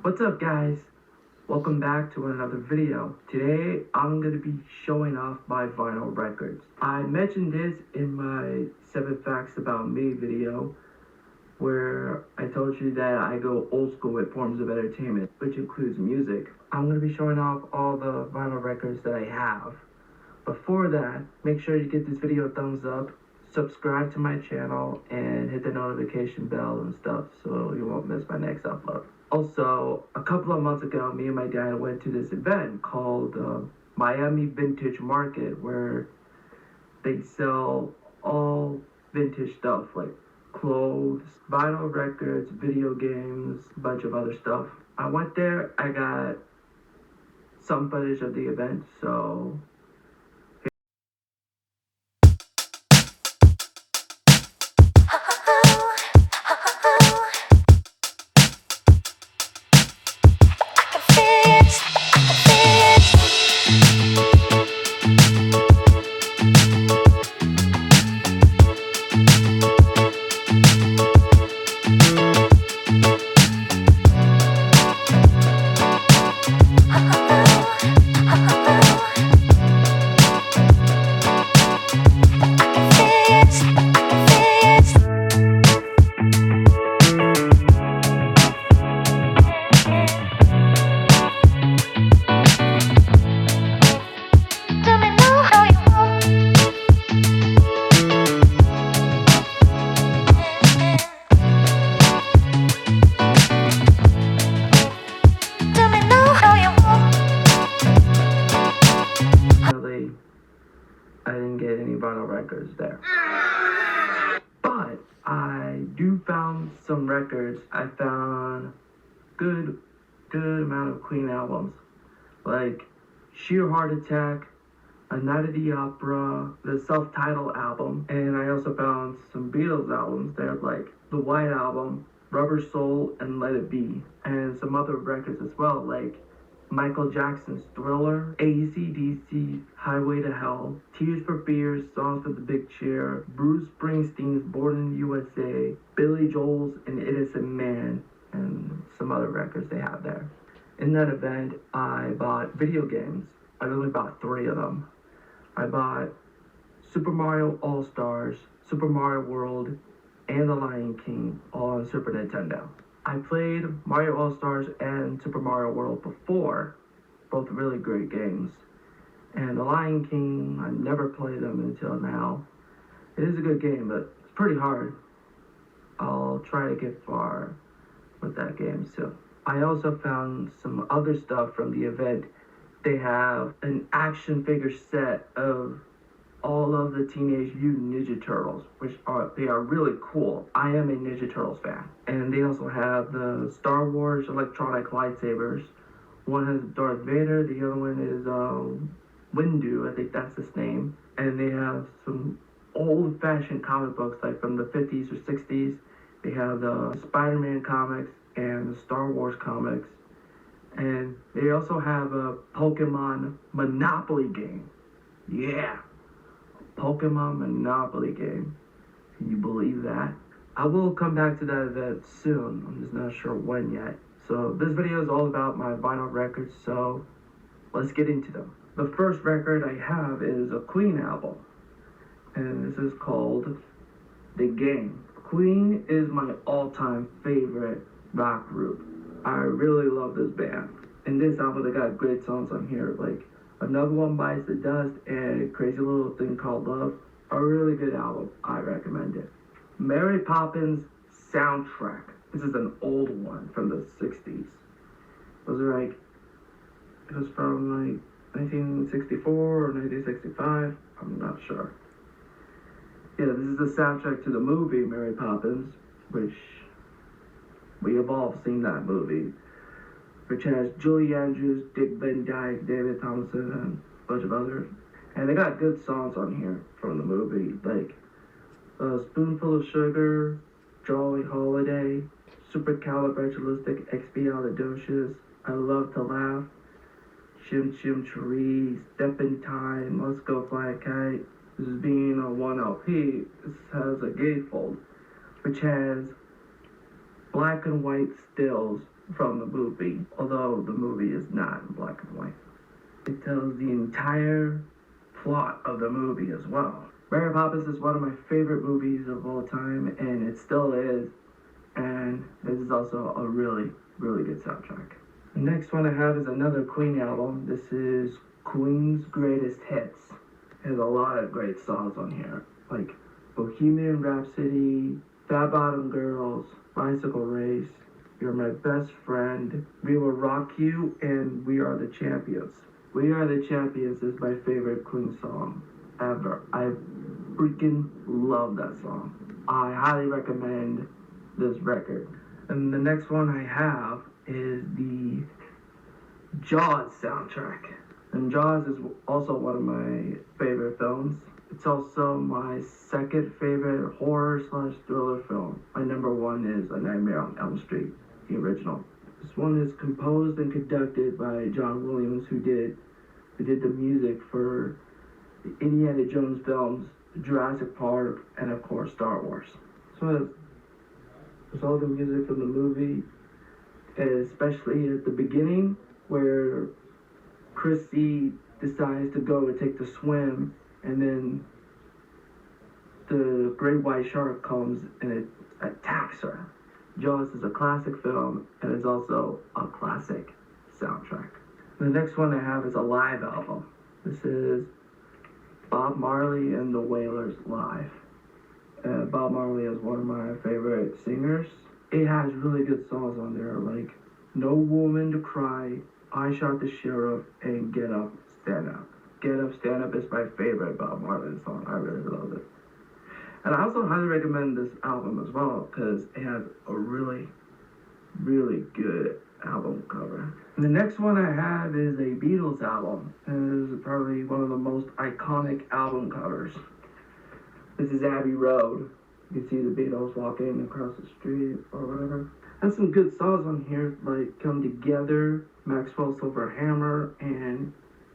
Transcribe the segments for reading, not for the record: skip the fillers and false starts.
What's up, guys? Welcome back to another video. Today I'm going to be showing off my vinyl records. I mentioned this in my 7 facts about me video where I told you that I go old school with forms of entertainment, which includes music. I'm going to be showing off all the vinyl records that I have. Before that, make sure you give this video a thumbs up, subscribe to my channel, and hit the notification bell and stuff so you won't miss my next upload. Also, a couple of months ago, me and my dad went to this event called Miami Vintage Market where they sell all vintage stuff like clothes, vinyl records, video games, a bunch of other stuff. I went there, I got some footage of the event, so I didn't get any vinyl records there. But I do found some records. I found good amount of Queen albums. Like Sheer Heart Attack, A Night at the Opera, the self-titled album, and I also found some Beatles albums there, like the White Album, Rubber Soul, and Let It Be, and some other records as well, like Michael Jackson's Thriller, AC/DC, Highway to Hell, Tears for Fears, Songs for the Big Chair, Bruce Springsteen's Born in the USA, Billy Joel's An Innocent Man, and some other records they have there. In that event, I bought video games. I only bought 3 of them. I bought Super Mario All-Stars, Super Mario World, and The Lion King, all on Super Nintendo. I played Mario All-Stars and Super Mario World before, both really great games. And The Lion King, I never played them until now. It is a good game, but it's pretty hard. I'll try to get far with that game soon. I also found some other stuff from the event. They have an action figure set of all of the Teenage Mutant Ninja Turtles, they are really cool. I am a Ninja Turtles fan. And they also have the Star Wars electronic lightsabers. One has Darth Vader, the other one is Windu, I think that's his name. And they have some old-fashioned comic books, like from the 50s or 60s. They have the Spider-Man comics and the Star Wars comics. And they also have a Pokemon Monopoly game. Yeah. Pokemon Monopoly game. Can you believe that? I will come back to that event soon. I'm just not sure when yet. So this video is all about my vinyl records, so let's get into them. The first record I have is a Queen album. And this is called The Game. Queen is my all-time favorite rock group. I really love this band. In this album, they got great songs on here, like Another One Bites the Dust and Crazy Little Thing Called Love. A really good album. I recommend it. Mary Poppins soundtrack. This is an old one from the 60s. It was from like 1964 or 1965. I'm not sure. Yeah, this is the soundtrack to the movie Mary Poppins, which we have all seen that movie, which has Julie Andrews, Dick Van Dyke, David Thompson, and a bunch of others. And they got good songs on here from the movie, like Spoonful of Sugar, Jolly Holiday, Supercalifragilisticexpialidocious, I Love to Laugh, Chim Chim Cheree, Step in Time, Let's Go Fly a Kite. This is being a 1 LP. This has a gatefold, which has black and white stills from the movie, although the movie is not in black and white. It tells the entire plot of the movie as well. Mary Poppins is one of my favorite movies of all time, and it still is. And this is also a really, really good soundtrack. The next one I have is another Queen album. This is Queen's Greatest Hits. It has a lot of great songs on here, like Bohemian Rhapsody, Fat Bottom Girls, Bicycle Race, You're My Best Friend, We Will Rock You, and We Are the Champions. We Are the Champions is my favorite Queen song ever. I freaking love that song. I highly recommend this record. And the next one I have is the Jaws soundtrack. And Jaws is also one of my favorite films. It's also my second favorite horror/thriller film. My number one is A Nightmare on Elm Street, the original. This one is composed and conducted by John Williams, who did the music for the Indiana Jones films, Jurassic Park, and of course Star Wars. So there's all the music from the movie, especially at the beginning where Chrissy decides to go and take the swim, and then the great white shark comes and it attacks her. Jaws is a classic film, and it's also a classic soundtrack. The next one I have is a live album. This is Bob Marley and the Wailers live. Bob Marley is one of my favorite singers. It has really good songs on there, like No Woman to Cry, I Shot the Sheriff, and Get Up, Stand Up. Get Up, Stand Up is my favorite Bob Marley song. I really love it. And I also highly recommend this album as well because it has a really, really good album cover. And the next one I have is a Beatles album. And it is probably one of the most iconic album covers. This is Abbey Road. You can see the Beatles walking across the street or whatever. Has some good songs on here, like Come Together, Maxwell Silver Hammer, and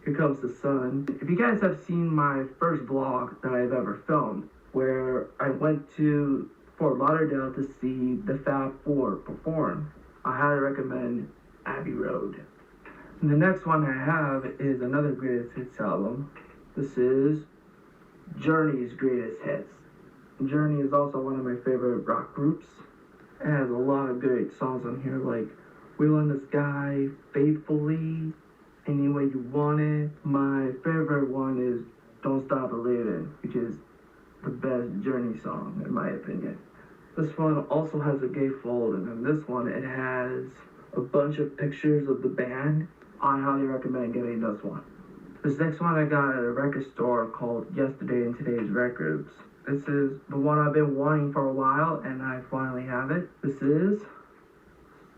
Here Comes the Sun. If you guys have seen my first vlog that I've ever filmed, where I went to Fort Lauderdale to see the Fab Four perform, I highly recommend Abbey Road. And the next one I have is another greatest hits album. This is Journey's Greatest Hits. Journey is also one of my favorite rock groups. It has a lot of great songs on here, like Wheel in the Sky, Faithfully, Any Way You Want It. My favorite one is Don't Stop Believing, which is the best Journey song, in my opinion. This one also has a gatefold, and in this one, it has a bunch of pictures of the band. I highly recommend getting this one. This next one I got at a record store called Yesterday and Today's Records. This is the one I've been wanting for a while, and I finally have it. This is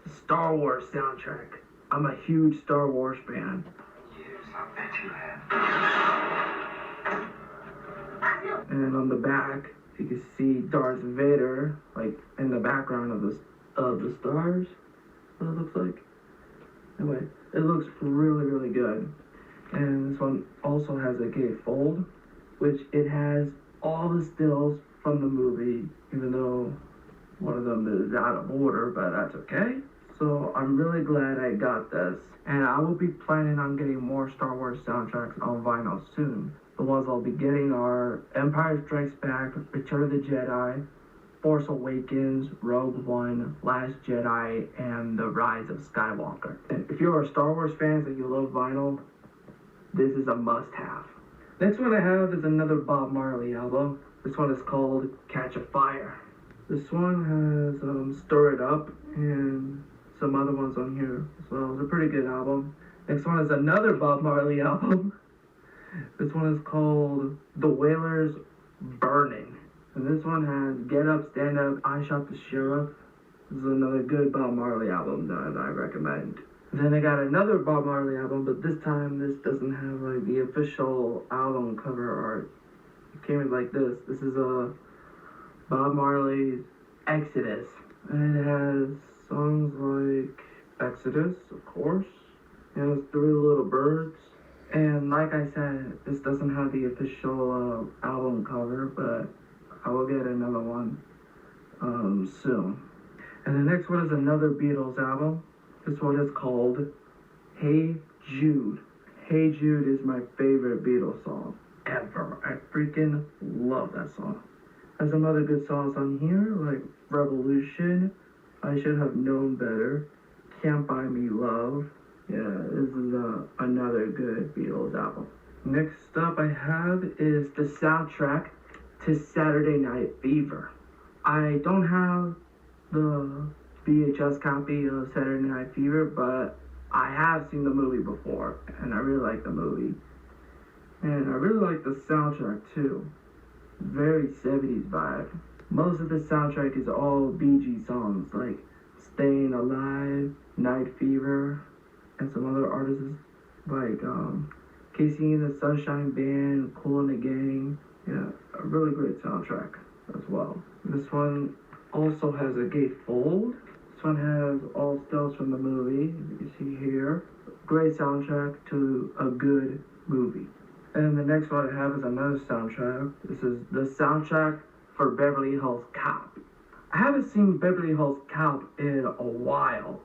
the Star Wars soundtrack. I'm a huge Star Wars fan. Yes, I bet you have. And on the back, you can see Darth Vader, like in the background of the stars. What it looks like. Anyway, it looks really, really good. And this one also has a gatefold, which it has all the stills from the movie, even though one of them is out of order, but that's okay. So I'm really glad I got this. And I will be planning on getting more Star Wars soundtracks on vinyl soon. The ones I'll be getting are Empire Strikes Back, Return of the Jedi, Force Awakens, Rogue One, Last Jedi, and The Rise of Skywalker. And if you're a Star Wars fan and you love vinyl, this is a must-have. Next one I have is another Bob Marley album. This one is called Catch a Fire. This one has Stir It Up and some other ones on here as well. It's a pretty good album. Next one is another Bob Marley album. This one is called The Wailers Burning. And this one has Get Up, Stand Up, I Shot the Sheriff. This is another good Bob Marley album that I recommend. Then I got another Bob Marley album, but this time this doesn't have like the official album cover art. It came in like this. This is Bob Marley's Exodus. And it has songs like Exodus, of course. It has Three Little Birds. And like I said, this doesn't have the official album cover, but I will get another one soon. And the next one is another Beatles album. This one is called Hey Jude. Hey Jude is my favorite Beatles song ever. I freaking love that song. There's some other good songs on here, like Revolution, I Should Have Known Better, Can't Buy Me Love. Yeah, this is another good Beatles album. Next up I have is the soundtrack to Saturday Night Fever. I don't have the VHS copy of Saturday Night Fever, but I have seen the movie before, and I really like the movie. And I really like the soundtrack too. Very 70s vibe. Most of the soundtrack is all Bee Gees songs, like Staying Alive, Night Fever, and some other artists like Casey and the Sunshine Band, Kool and the Gang. Yeah, a really great soundtrack as well. This one also has a gatefold. This one has all stills from the movie, as you can see here. Great soundtrack to a good movie. And the next one I have is another soundtrack. This is the soundtrack for Beverly Hills Cop. I haven't seen Beverly Hills Cop in a while.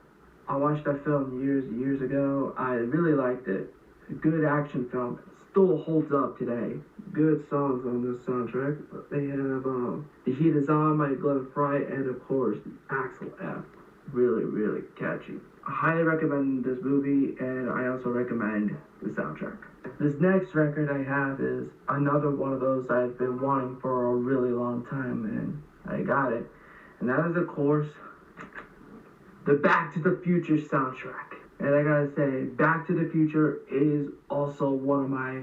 I watched that film years ago. I really liked it. A good action film. Still holds up today. Good songs on this soundtrack. They have The Heat Is On by Glenn Fry and of course Axel F. Really catchy. I highly recommend this movie, and I also recommend the soundtrack. This next record I have is another one of those I've been wanting for a really long time, and I got it. And that is, of course, the Back to the Future soundtrack. And I gotta say, Back to the Future is also one of my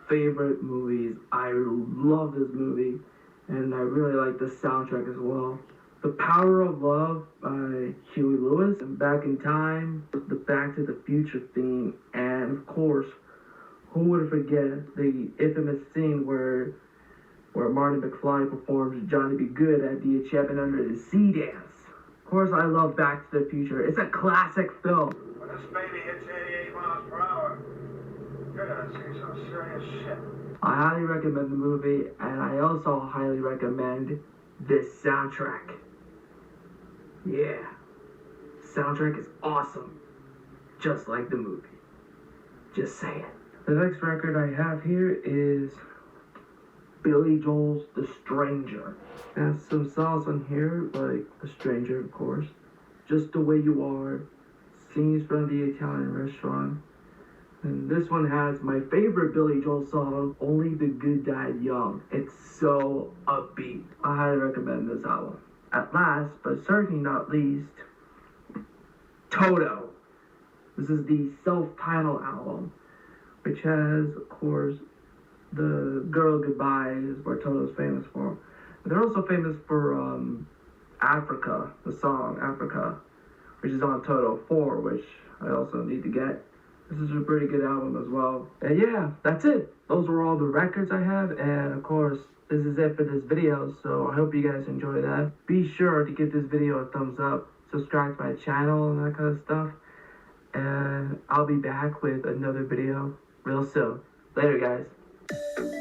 favorite movies. I love this movie, and I really like the soundtrack as well. The Power of Love by Huey Lewis, and Back in Time, the Back to the Future theme, and of course, who would forget the infamous scene where Marty McFly performs Johnny B. Good at the Champion Under the Sea dance. Of course, I love Back to the Future. It's a classic film. When this baby hits 88 miles per hour, you're gonna see some serious shit. I highly recommend the movie, and I also highly recommend this soundtrack. Yeah, soundtrack is awesome, just like the movie. Just saying. The next record I have here is Billy Joel's The Stranger. It has some songs on here, like The Stranger, of course, Just the Way You Are, Scenes from the Italian Restaurant. And this one has my favorite Billy Joel song, Only the Good Died Young. It's so upbeat. I highly recommend this album. At last, but certainly not least, Toto. This is the self-titled album, which has, of course, the Girl Goodbye is what Toto's famous for. But they're also famous for Africa, the song Africa, which is on Toto 4, which I also need to get. This is a pretty good album as well. And yeah, that's it. Those were all the records I have, and of course, this is it for this video, so I hope you guys enjoy that. Be sure to give this video a thumbs up, subscribe to my channel and that kind of stuff, and I'll be back with another video real soon. Later, guys.